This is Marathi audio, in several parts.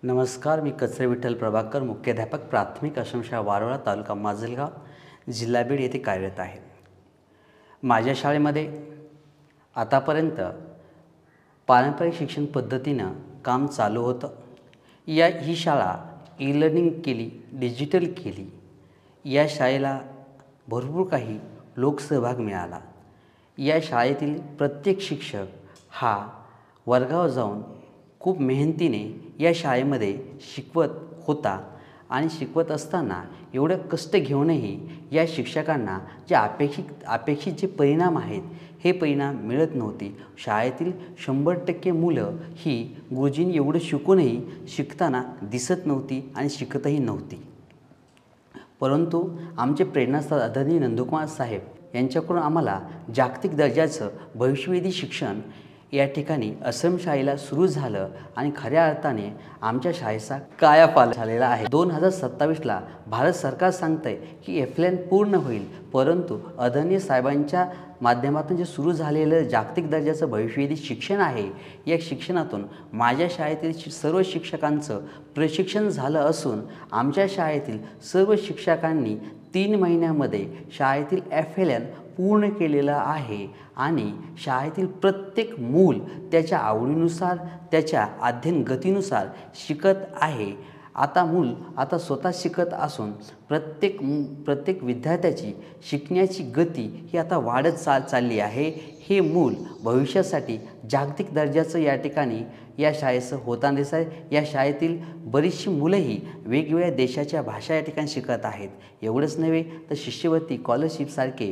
नमस्कार, मी कचरे विठ्ठल प्रभाकर, मुख्याध्यापक प्राथमिक आश्रमशाळा वारोळा, तालुका माजलगाव, जिल्हा बीड येथे कार्यरत आहे. माझ्या शाळेमध्ये आतापर्यंत पारंपरिक शिक्षण पद्धतीनं काम चालू होतं. ही शाळा ई-लर्निंग केली, डिजिटल केली. या शाळेला भरपूर काही लोकसहभाग मिळाला. या शाळेतील प्रत्येक शिक्षक हा वर्गावर जाऊन खूप मेहनतीने या शाळेमध्ये शिकवत होता आणि शिकवत असताना एवढं कष्ट घेऊनही या शिक्षकांना जे अपेक्षित जे परिणाम आहेत हे परिणाम मिळत नव्हते. शाळेतील 100% मुलं ही गुरुजींनी एवढं शिकूनही शिकताना दिसत नव्हती आणि शिकतही नव्हती. परंतु आमचे प्रेरणास्थान आदरणीय नंदकुमार साहेब यांच्याकडून आम्हाला जागतिक दर्जाचं भविष्यवेधी शिक्षण या ठिकाणी आश्रमशाळेला सुरू झालं आणि खऱ्या अर्थाने आमच्या शाळेचा कायापालट झालेला आहे. 2027ला भारत सरकार सांगतंय की एफलेन पूर्ण होईल, परंतु आदरणीय साहेबांच्या माध्यमातून जे सुरू झालेलं जागतिक दर्जाचं भविष्यवेधी शिक्षण आहे, या शिक्षणातून माझ्या शाळेतील सर्व शिक्षकांचं प्रशिक्षण झालं असून आमच्या शाळेतील सर्व शिक्षकांनी 3 महिन्यामध्ये शाळेतील एफएलएन पूर्ण केलेलं आहे आणि शाळेतील प्रत्येक मूल त्याच्या आवडीनुसार, त्याच्या अध्ययन गतीनुसार शिकत आहे. आता स्वतः शिकत असून प्रत्येक विद्यार्थ्याची शिकण्याची गती ही आता वाढत चालली आहे. हे मूल भविष्यासाठी जागतिक दर्जाचं या ठिकाणी या शाळेचं होताना दिसत आहे. या शाळेतील बरीचशी मुलंही वेगवेगळ्या देशाच्या भाषा या ठिकाणी शिकत आहेत. एवढंच नव्हे तर शिष्यवृत्ती, स्कॉलरशिपसारखे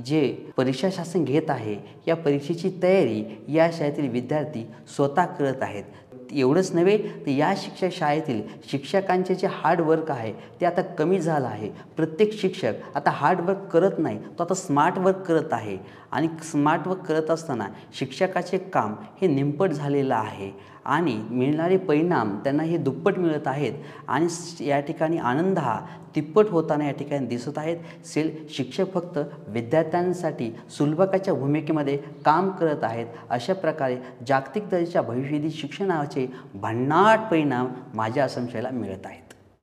जे परीक्षा शासन घेत आहे, या परीक्षेची तयारी या शाळेतील विद्यार्थी स्वतः करत आहेत. एवढंच नव्हे तर या शाळेतील शिक्षकांचे जे हार्डवर्क आहे ते आता कमी झालं आहे. प्रत्येक शिक्षक आता हार्डवर्क करत नाही, तो आता स्मार्ट वर्क करत आहे आणि स्मार्ट वर्क करत असताना शिक्षकाचे काम हे निमपट झालेलं आहे आणि मिळणारे परिणाम त्यांना हे दुप्पट मिळत आहेत आणि या ठिकाणी आनंद हा तिप्पट होताना या ठिकाणी दिसत आहेत. शिक्षक फक्त विद्यार्थ्यांसाठी सुलभकाच्या भूमिकेमध्ये काम करत आहेत. अशा प्रकारे जागतिक दर्जाच्या भविष्यवेधी शिक्षणाचे भन्नाट परिणाम माझ्या आश्रमशाळेला मिळत आहेत.